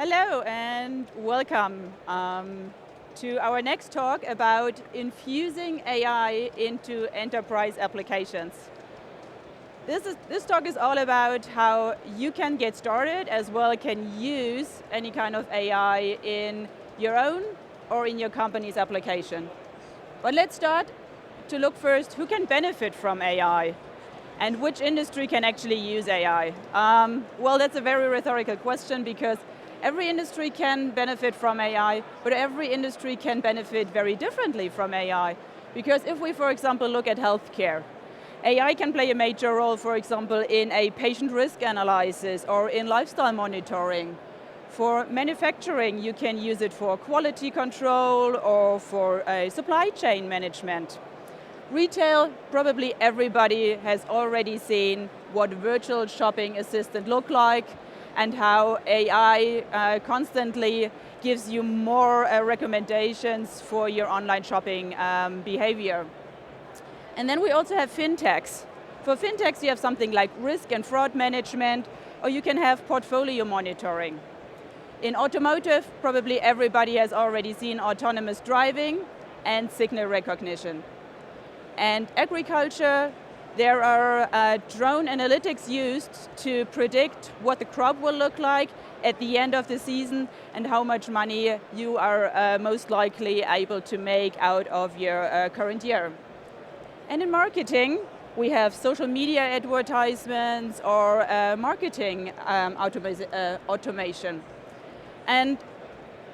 Hello and welcome to our next talk about infusing AI into enterprise applications. This talk is all about how you can get started as well can use any kind of AI in your own or in your company's application. But let's start to look first who can benefit from AI and which industry can actually use AI. Well, that's a very rhetorical question because every industry can benefit from AI, but every industry can benefit very differently from AI. Because if we, for example, look at healthcare, AI can play a major role, for example, in a patient risk analysis or in lifestyle monitoring. For manufacturing, you can use it for quality control or for supply chain management. Retail, probably everybody has already seen what virtual shopping assistant look like and how AI constantly gives you more recommendations for your online shopping behavior. And then we also have fintechs. For fintechs, you have something like risk and fraud management, or you can have portfolio monitoring. In automotive, probably everybody has already seen autonomous driving and signal recognition. And agriculture, there are drone analytics used to predict what the crop will look like at the end of the season and how much money you are most likely able to make out of your current year. And in marketing, we have social media advertisements or marketing automation. And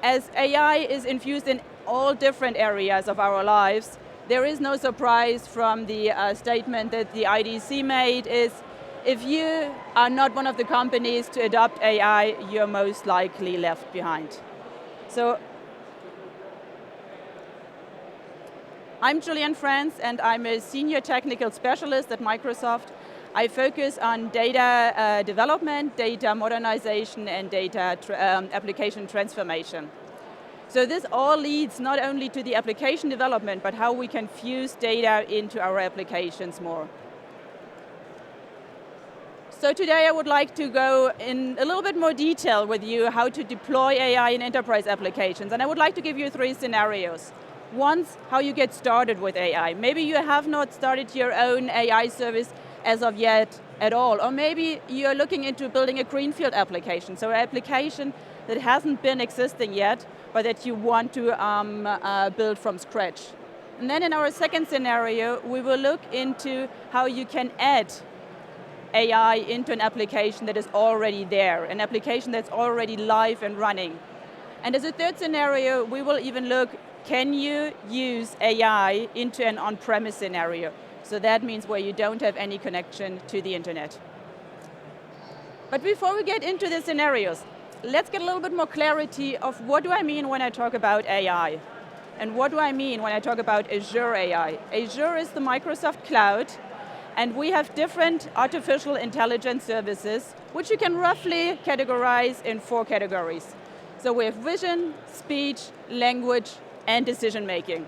as AI is infused in all different areas of our lives, there is no surprise from the statement that the IDC made is, if you are not one of the companies to adopt AI, you're most likely left behind. So, I'm Juliane Franze and I'm a senior technical specialist at Microsoft. I focus on data development, data modernization, and data application transformation. So this all leads not only to the application development, but how we can fuse data into our applications more. So today I would like to go in a little bit more detail with you how to deploy AI in enterprise applications. And I would like to give you 3 scenarios. One, how you get started with AI. Maybe you have not started your own AI service as of yet at all. Or maybe you're looking into building a greenfield application. So an application that hasn't been existing yet, but that you want to build from scratch. And then in our second scenario, we will look into how you can add AI into an application that is already there, an application that's already live and running. And as a third scenario, we will even look, can you use AI into an on-premise scenario? So that means where you don't have any connection to the internet. But before we get into the scenarios, let's get a little bit more clarity of what do I mean when I talk about AI? And what do I mean when I talk about Azure AI? Azure is the Microsoft cloud, and we have different artificial intelligence services, which you can roughly categorize in 4 categories. So we have vision, speech, language, and decision making.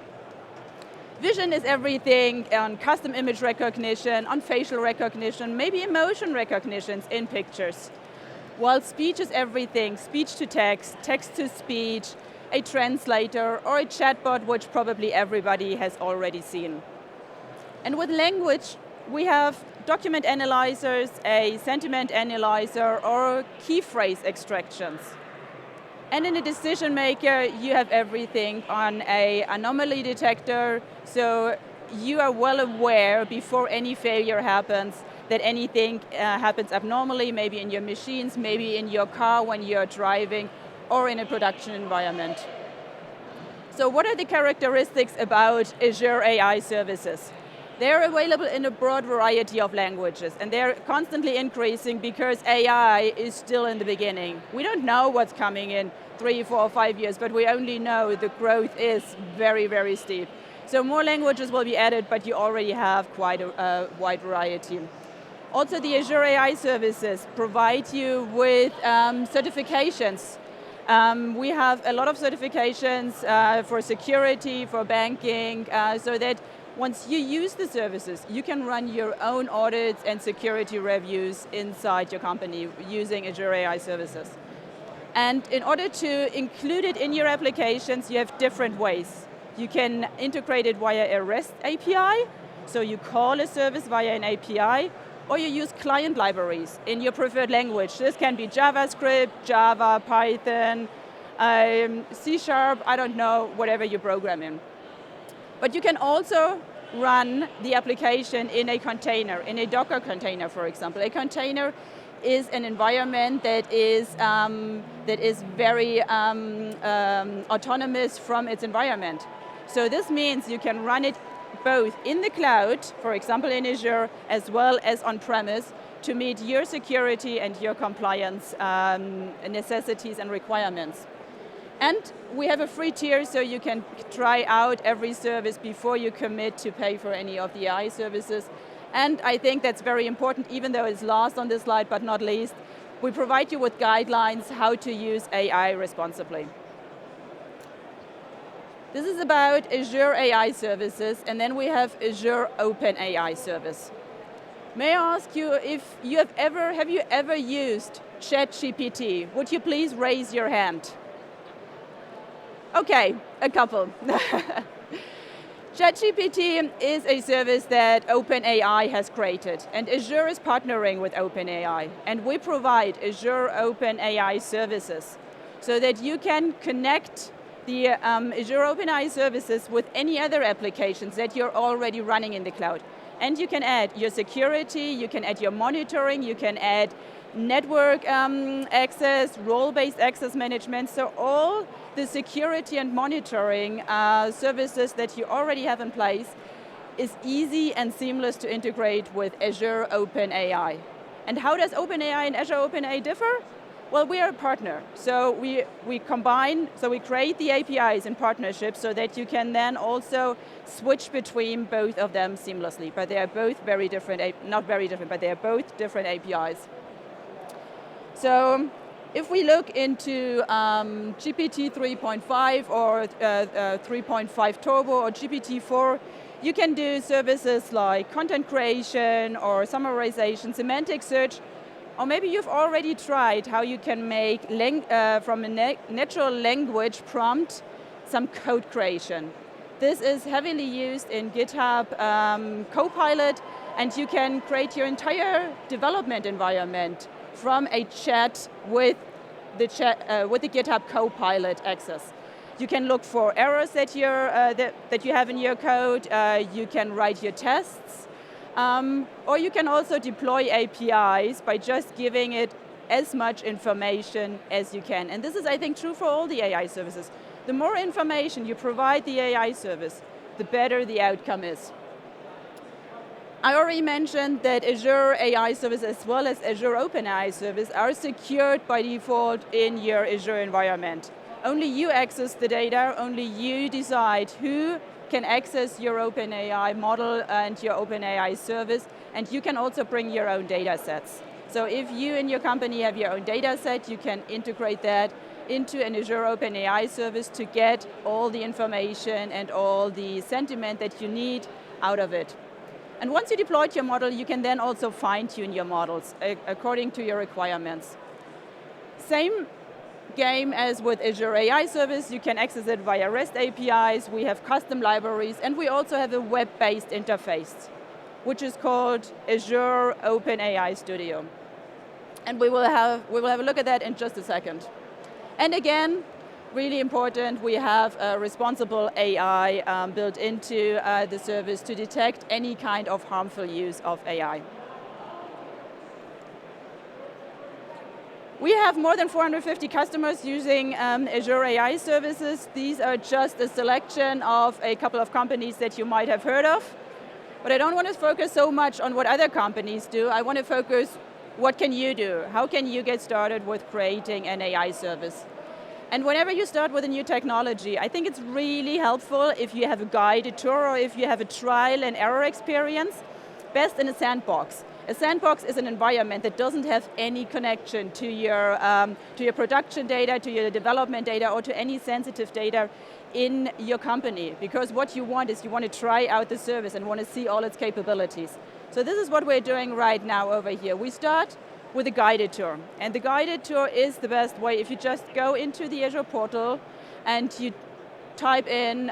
Vision is everything on custom image recognition, on facial recognition, maybe emotion recognitions in pictures. While speech is everything, speech to text, text to speech, a translator, or a chatbot, which probably everybody has already seen. And with language, we have document analyzers, a sentiment analyzer, or key phrase extractions. And in a decision maker, you have everything on an anomaly detector, so you are well aware before any failure happens that anything happens abnormally, maybe in your machines, maybe in your car when you're driving, or in a production environment. So what are the characteristics about Azure AI services? They're available in a broad variety of languages, and they're constantly increasing because AI is still in the beginning. We don't know what's coming in 3, 4, 5 years, but we only know the growth is very, very steep. So more languages will be added, but you already have quite a wide variety. Also, the Azure AI services provide you with certifications. We have a lot of certifications for security, for banking, so that once you use the services, you can run your own audits and security reviews inside your company using Azure AI services. And in order to include it in your applications, you have different ways. You can integrate it via a REST API, so you call a service via an API, or you use client libraries in your preferred language. This can be JavaScript, Java, Python, C#, I don't know, whatever you program in. But you can also run the application in a container, in a Docker container, for example. A container is an environment that is very autonomous from its environment. So this means you can run it both in the cloud, for example in Azure, as well as on-premise, to meet your security and your compliance necessities and requirements. And we have a free tier, so you can try out every service before you commit to pay for any of the AI services. And I think that's very important, even though it's last on this slide, but not least. We provide you with guidelines how to use AI responsibly. This is about Azure AI services, and then we have Azure Open AI service. May I ask you if you have you ever used ChatGPT? Would you please raise your hand? Okay, a couple. ChatGPT is a service that OpenAI has created, and Azure is partnering with OpenAI, and we provide Azure OpenAI services so that you can connect the Azure OpenAI services with any other applications that you're already running in the cloud. And you can add your security, you can add your monitoring, you can add network access, role-based access management, so all the security and monitoring services that you already have in place is easy and seamless to integrate with Azure OpenAI. And how does OpenAI and Azure OpenAI differ? Well, we are a partner, so we combine, so we create the APIs in partnership so that you can then also switch between both of them seamlessly, but they are both very different, not very different, but they are both different APIs. So if we look into GPT 3.5 or 3.5 Turbo or GPT-4, you can do services like content creation or summarization, semantic search, or maybe you've already tried how you can make from a natural language prompt some code creation. This is heavily used in GitHub Copilot, and you can create your entire development environment from a chat with the GitHub Copilot access. You can look for errors that you have in your code. You can write your tests. Or you can also deploy APIs by just giving it as much information as you can. And this is, I think, true for all the AI services. The more information you provide the AI service, the better the outcome is. I already mentioned that Azure AI service as well as Azure OpenAI service are secured by default in your Azure environment. Only you access the data, only you decide who can access your OpenAI model and your OpenAI service, and you can also bring your own data sets. So if you in your company have your own data set, you can integrate that into an Azure OpenAI service to get all the information and all the sentiment that you need out of it. And once you deployed your model, you can then also fine-tune your models according to your requirements. Same game as with Azure AI service, you can access it via REST APIs, we have custom libraries, and we also have a web-based interface, which is called Azure OpenAI Studio. And we will have a look at that in just a second. And again, really important, we have a responsible AI built into the service to detect any kind of harmful use of AI. We have more than 450 customers using Azure AI services. These are just a selection of a couple of companies that you might have heard of. But I don't want to focus so much on what other companies do. I want to focus, what can you do? How can you get started with creating an AI service? And whenever you start with a new technology, I think it's really helpful if you have a guided tour or if you have a trial and error experience, best in a sandbox. A sandbox is an environment that doesn't have any connection to your production data, to your development data, or to any sensitive data in your company. Because what you want is you want to try out the service and want to see all its capabilities. So this is what we're doing right now over here. We start with a guided tour. And the guided tour is the best way if you just go into the Azure portal and you type in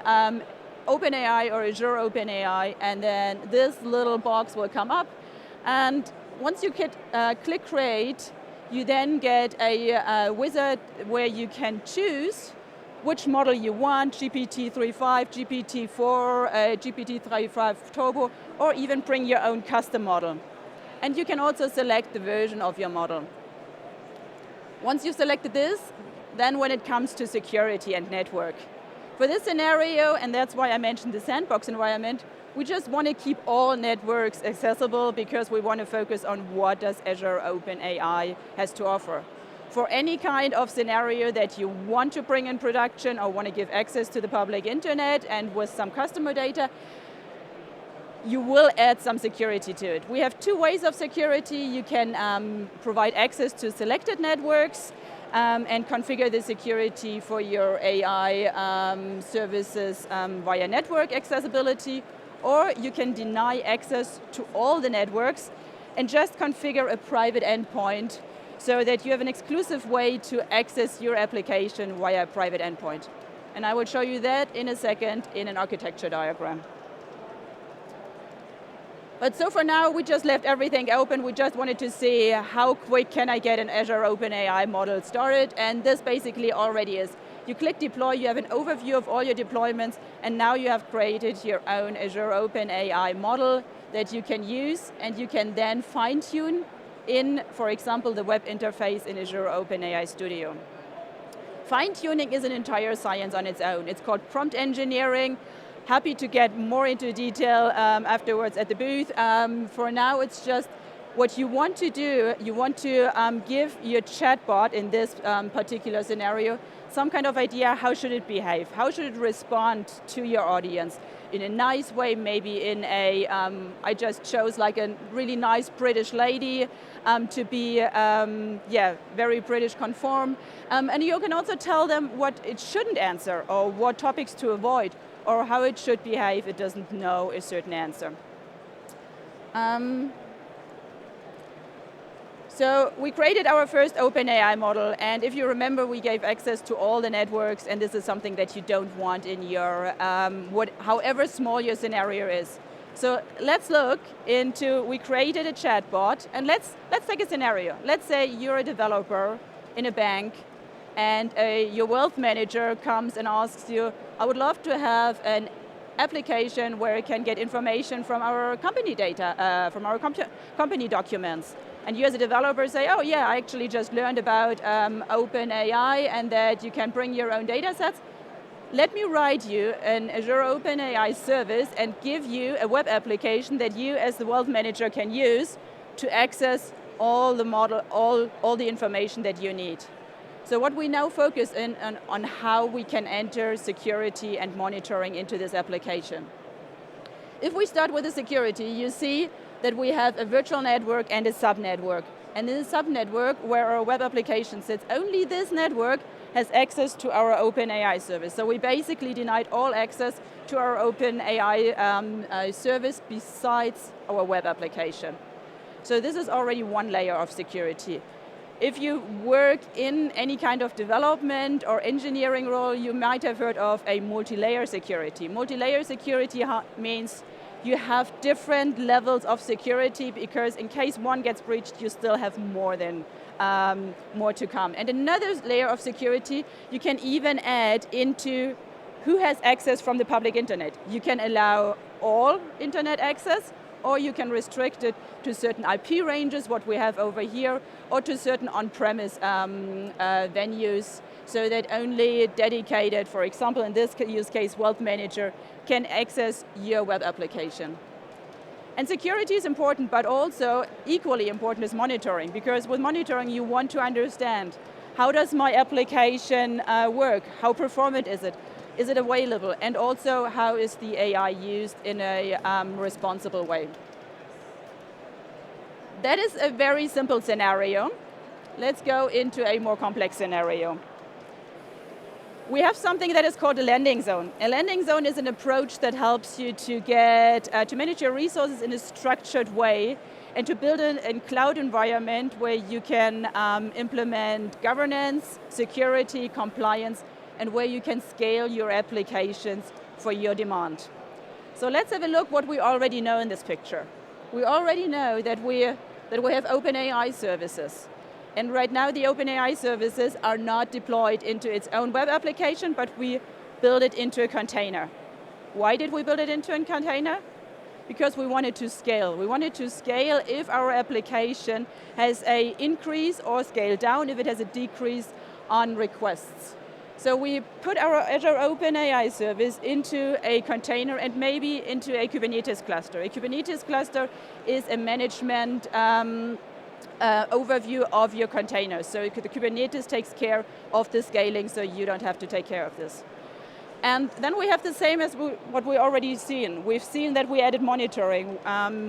OpenAI or Azure OpenAI, and then this little box will come up. And once you click create, you then get a wizard where you can choose which model you want, GPT-3.5, GPT-4, GPT-3.5 Turbo, or even bring your own custom model. And you can also select the version of your model. Once you've selected this, then when it comes to security and network. For this scenario, and that's why I mentioned the sandbox environment, we just want to keep all networks accessible because we want to focus on what does Azure OpenAI has to offer. For any kind of scenario that you want to bring in production or want to give access to the public internet and with some customer data, you will add some security to it. We have two ways of security. You can provide access to selected networks and configure the security for your AI services via network accessibility, or you can deny access to all the networks and just configure a private endpoint so that you have an exclusive way to access your application via a private endpoint. And I will show you that in a second in an architecture diagram. But so for now, we just left everything open. We just wanted to see how quick can I get an Azure OpenAI model started, and this basically already is. You click deploy, you have an overview of all your deployments, and now you have created your own Azure OpenAI model that you can use, and you can then fine-tune in, for example, the web interface in Azure OpenAI Studio. Fine-tuning is an entire science on its own. It's called prompt engineering. Happy to get more into detail afterwards at the booth. For now, it's just what you want to do. You want to give your chatbot in this particular scenario some kind of idea, how should it behave? How should it respond to your audience? In a nice way, maybe in a, I just chose like a really nice British lady to be, very British conform. And you can also tell them what it shouldn't answer or what topics to avoid, or how it should behave if it doesn't know a certain answer. So we created our first OpenAI model, and if you remember, we gave access to all the networks, and this is something that you don't want in your, however small your scenario is. So let's look into, we created a chatbot, and let's take a scenario. Let's say you're a developer in a bank, and your wealth manager comes and asks you, I would love to have an application where it can get information from our company data, from our company documents. And you as a developer say, oh yeah, I actually just learned about OpenAI and that you can bring your own data sets. Let me write you an Azure OpenAI service and give you a web application that you as the wealth manager can use to access all the model, all the information that you need. So what we now focus on how we can enter security and monitoring into this application. If we start with the security, you see that we have a virtual network and a subnetwork. And in the subnetwork, where our web application sits, only this network has access to our OpenAI service. So we basically denied all access to our OpenAI service besides our web application. So this is already one layer of security. If you work in any kind of development or engineering role, you might have heard of a multi-layer security. Multi-layer security means you have different levels of security because in case one gets breached, you still have more to come. And another layer of security you can even add into who has access from the public internet. You can allow all internet access, or you can restrict it to certain IP ranges, what we have over here, or to certain on-premise venues, so that only dedicated, for example, in this use case, wealth manager, can access your web application. And security is important, but also equally important is monitoring, because with monitoring you want to understand, how does my application work? How performant is it? Is it available? And also, how is the AI used in a responsible way? That is a very simple scenario. Let's go into a more complex scenario. We have something that is called a landing zone. A landing zone is an approach that helps you to get to manage your resources in a structured way and to build a cloud environment where you can implement governance, security, compliance, and where you can scale your applications for your demand. So let's have a look what we already know in this picture. We already know that we have OpenAI services. And right now the OpenAI services are not deployed into its own web application, but we build it into a container. Why did we build it into a container? Because we wanted to scale. We wanted to scale if our application has an increase or scale down if it has a decrease on requests. So we put our Azure OpenAI service into a container and maybe into a Kubernetes cluster. A Kubernetes cluster is a management overview of your containers. So the Kubernetes takes care of the scaling, so you don't have to take care of this. And then we have the same as what we already seen. We've seen that we added monitoring.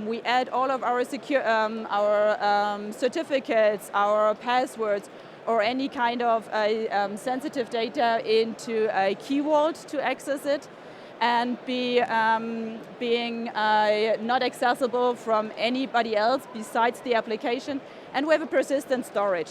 We add all of our certificates, our passwords, or any kind of sensitive data into a key vault to access it, and being not accessible from anybody else besides the application. And we have a persistent storage.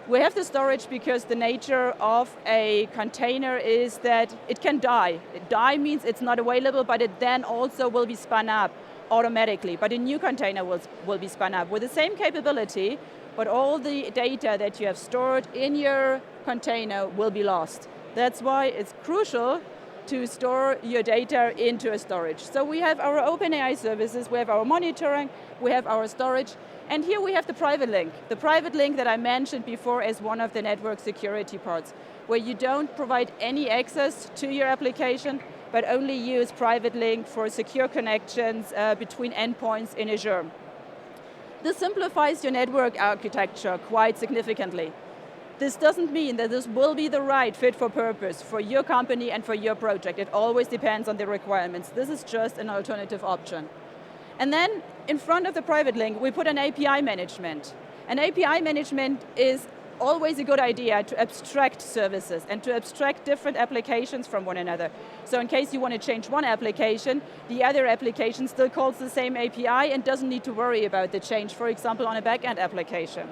We have the storage because the nature of a container is that it can die. Die means it's not available, but it then also will be spun up automatically. But a new container will be spun up with the same capability, but all the data that you have stored in your container will be lost. That's why it's crucial to store your data into a storage. So we have our OpenAI services, we have our monitoring, we have our storage, and here we have the private link. The private link that I mentioned before as one of the network security parts, where you don't provide any access to your application, but only use private link for secure connections between endpoints in Azure. This simplifies your network architecture quite significantly. This doesn't mean that this will be the right fit for purpose for your company and for your project. It always depends on the requirements. This is just an alternative option. And then in front of the private link, we put an API management. An API management is always a good idea to abstract services and to abstract different applications from one another. So in case you want to change one application, the other application still calls the same API and doesn't need to worry about the change, for example, on a back-end application.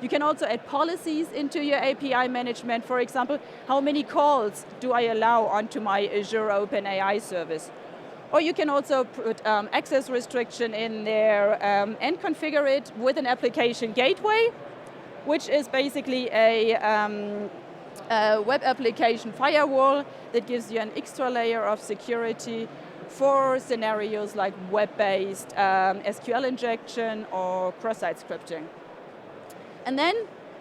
You can also add policies into your API management. For example, how many calls do I allow onto my Azure OpenAI service? Or you can also put access restriction in there and configure it with an application gateway, which is basically a web application firewall that gives you an extra layer of security for scenarios like web-based SQL injection or cross-site scripting. And then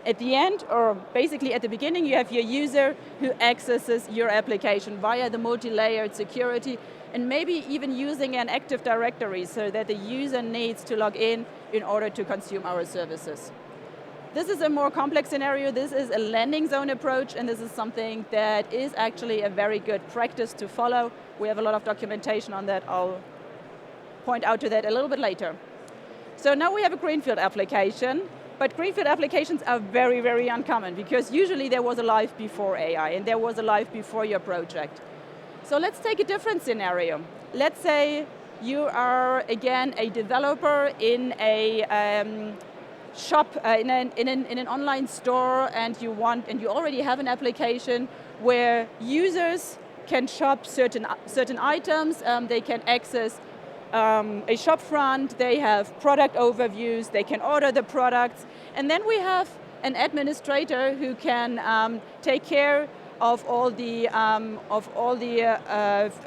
at the end, or basically at the beginning, you have your user who accesses your application via the multi-layered security, and maybe even using an Active Directory so that the user needs to log in order to consume our services. This is a more complex scenario. This is a landing zone approach, and this is something that is actually a very good practice to follow. We have a lot of documentation on that. I'll point out to that a little bit later. So now we have a greenfield application, but greenfield applications are very, very uncommon because usually there was a life before AI and there was a life before your project. So let's take a different scenario. Let's say you are, again, a developer in a shop, in an online store, and you already have an application where users can shop certain items, they can access a shop front, they have product overviews, they can order the products, and then we have an administrator who can take care of all the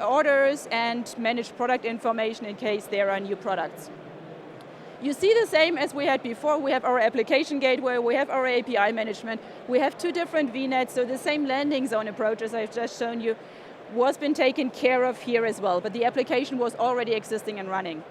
orders and manage product information in case there are new products. You see the same as we had before. We have our application gateway, we have our API management, we have two different VNets, so the same landing zone approach as I've just shown you was been taken care of here as well, but the application was already existing and running.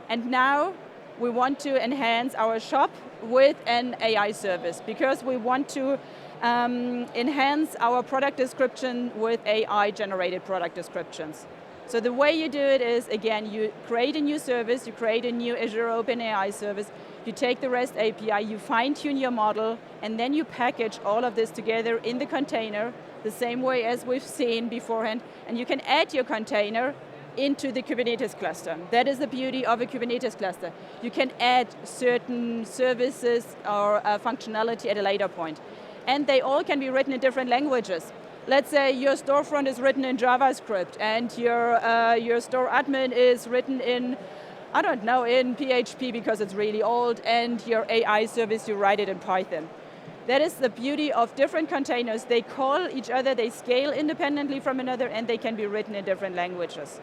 And now we want to enhance our shop with an AI service because we want to enhance our product description with AI-generated product descriptions. So the way you do it is, again, you create a new service, you create a new Azure OpenAI service, you take the REST API, you fine-tune your model, and then you package all of this together in the container, the same way as we've seen beforehand, and you can add your container into the Kubernetes cluster. That is the beauty of a Kubernetes cluster. You can add certain services or functionality at a later point. And they all can be written in different languages. Let's say your storefront is written in JavaScript and your store admin is written in, I don't know, in PHP because it's really old, and your AI service, you write it in Python. That is the beauty of different containers. They call each other, they scale independently from another, and they can be written in different languages.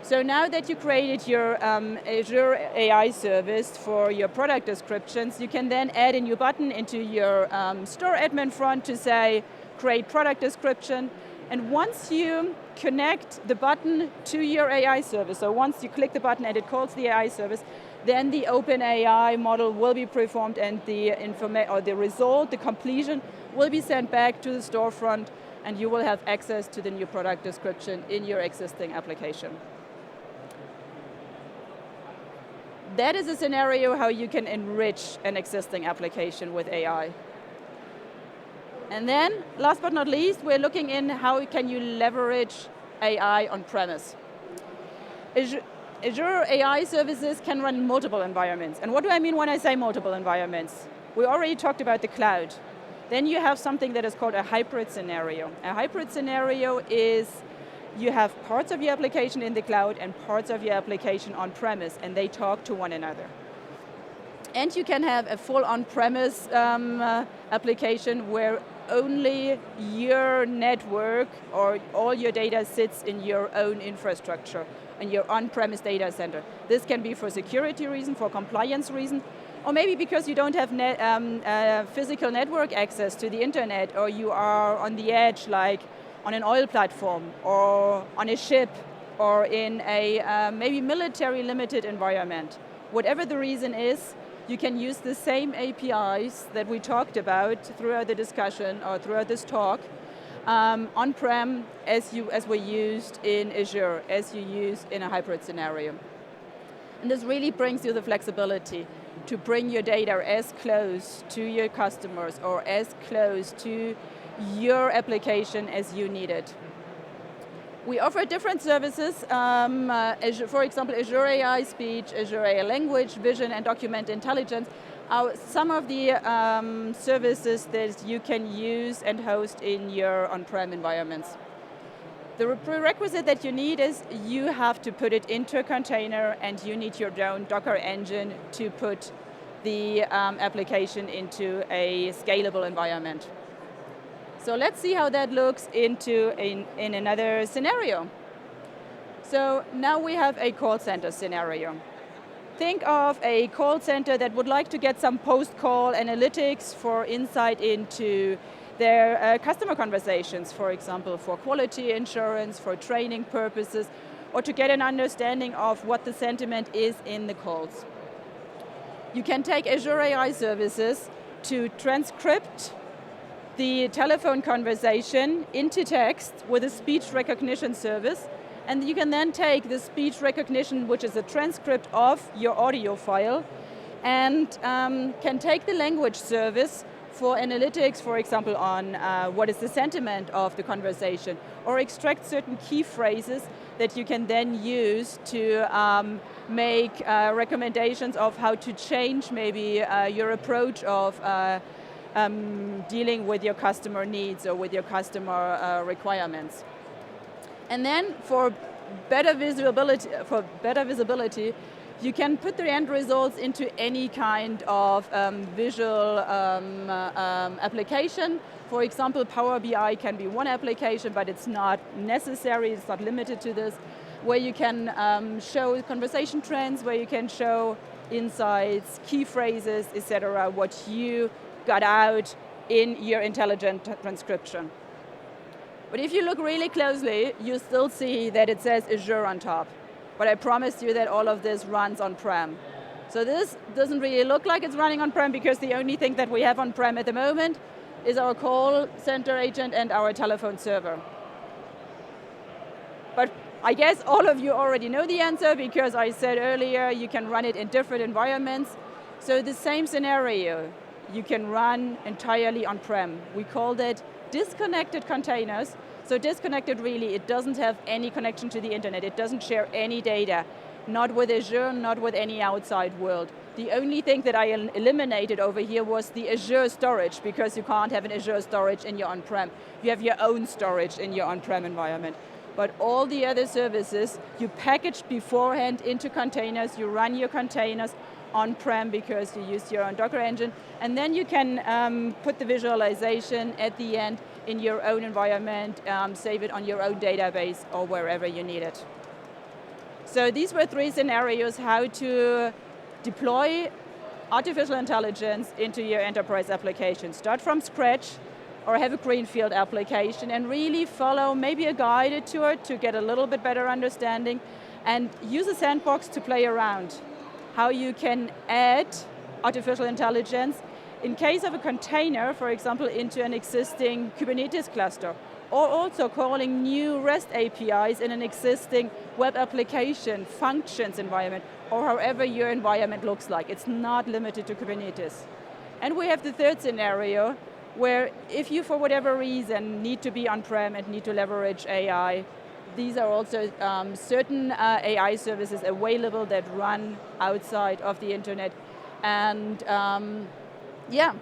So now that you created your Azure AI service for your product descriptions, you can then add a new button into your store admin front to say, create product description. And once you connect the button to your AI service, so once you click the button and it calls the AI service, then the OpenAI model will be performed and the result, the completion, will be sent back to the storefront, and you will have access to the new product description in your existing application. That is a scenario how you can enrich an existing application with AI. And then, last but not least, we're looking in how can you leverage AI on-premise. Azure AI services can run multiple environments. And what do I mean when I say multiple environments? We already talked about the cloud. Then you have something that is called a hybrid scenario. A hybrid scenario is you have parts of your application in the cloud and parts of your application on-premise, and they talk to one another. And you can have a full on-premise application where only your network or all your data sits in your own infrastructure, in your on-premise data center. This can be for security reason, for compliance reason, or maybe because you don't have physical network access to the internet, or you are on the edge, like on an oil platform, or on a ship, or in a maybe military limited environment. Whatever the reason is, you can use the same APIs that we talked about throughout the discussion or throughout this talk on-prem as we used in Azure, as you use in a hybrid scenario. And this really brings you the flexibility to bring your data as close to your customers or as close to your application as you need it. We offer different services, for example, Azure AI Speech, Azure AI Language, Vision, and Document Intelligence are some of the services that you can use and host in your on-prem environments. The prerequisite that you need is you have to put it into a container, and you need your own Docker engine to put the application into a scalable environment. So let's see how that looks in another scenario. So now we have a call center scenario. Think of a call center that would like to get some post-call analytics for insight into their customer conversations, for example, for quality insurance, for training purposes, or to get an understanding of what the sentiment is in the calls. You can take Azure AI services to transcript the telephone conversation into text with a speech recognition service, and you can then take the speech recognition, which is a transcript of your audio file, and can take the language service for analytics, for example, on what is the sentiment of the conversation, or extract certain key phrases that you can then use to make recommendations of how to change maybe your approach of dealing with your customer needs or with your customer requirements. And then for better visibility, you can put the end results into any kind of visual application. For example, Power BI can be one application, but it's not necessary, it's not limited to this, where you can show conversation trends, where you can show insights, key phrases, etc., what you got out in your intelligent transcription. But if you look really closely, you still see that it says Azure on top. But I promised you that all of this runs on-prem. So this doesn't really look like it's running on-prem because the only thing that we have on-prem at the moment is our call center agent and our telephone server. But I guess all of you already know the answer because I said earlier you can run it in different environments. So the same scenario, you can run entirely on-prem. We called it disconnected containers So disconnected really, it doesn't have any connection to the internet, it doesn't share any data, not with Azure, not with any outside world. The only thing that I eliminated over here was the Azure storage, because you can't have an Azure storage in your on-prem. You have your own storage in your on-prem environment. But all the other services, you package beforehand into containers, you run your containers on-prem because you use your own Docker engine, and then you can put the visualization at the end in your own environment, save it on your own database or wherever you need it. So these were 3 scenarios how to deploy artificial intelligence into your enterprise application. Start from scratch, or have a greenfield application and really follow maybe a guided tour to get a little bit better understanding, and use a sandbox to play around. How you can add artificial intelligence in case of a container, for example, into an existing Kubernetes cluster, or also calling new REST APIs in an existing web application, functions environment, or however your environment looks like. It's not limited to Kubernetes. And we have the 3rd scenario, where if you, for whatever reason, need to be on-prem and need to leverage AI, these are also certain AI services available that run outside of the internet. And yeah,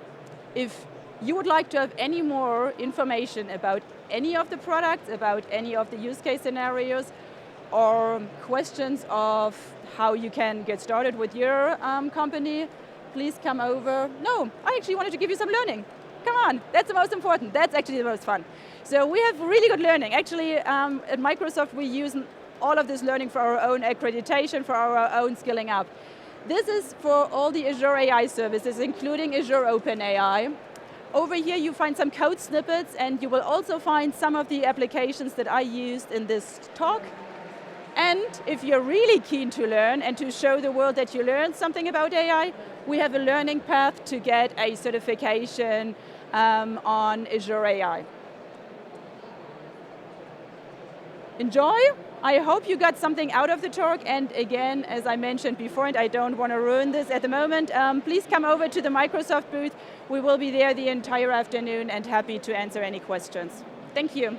if you would like to have any more information about any of the products, about any of the use case scenarios, or questions of how you can get started with your company, please come over. No, I actually wanted to give you some learning. Come on, that's the most important. That's actually the most fun. So we have really good learning. Actually, at Microsoft, we use all of this learning for our own accreditation, for our own skilling up. This is for all the Azure AI services, including Azure OpenAI. Over here, you find some code snippets, and you will also find some of the applications that I used in this talk. And if you're really keen to learn and to show the world that you learned something about AI, we have a learning path to get a certification on Azure AI. Enjoy. I hope you got something out of the talk, and again, as I mentioned before, and I don't want to ruin this at the moment, please come over to the Microsoft booth. We will be there the entire afternoon and happy to answer any questions. Thank you.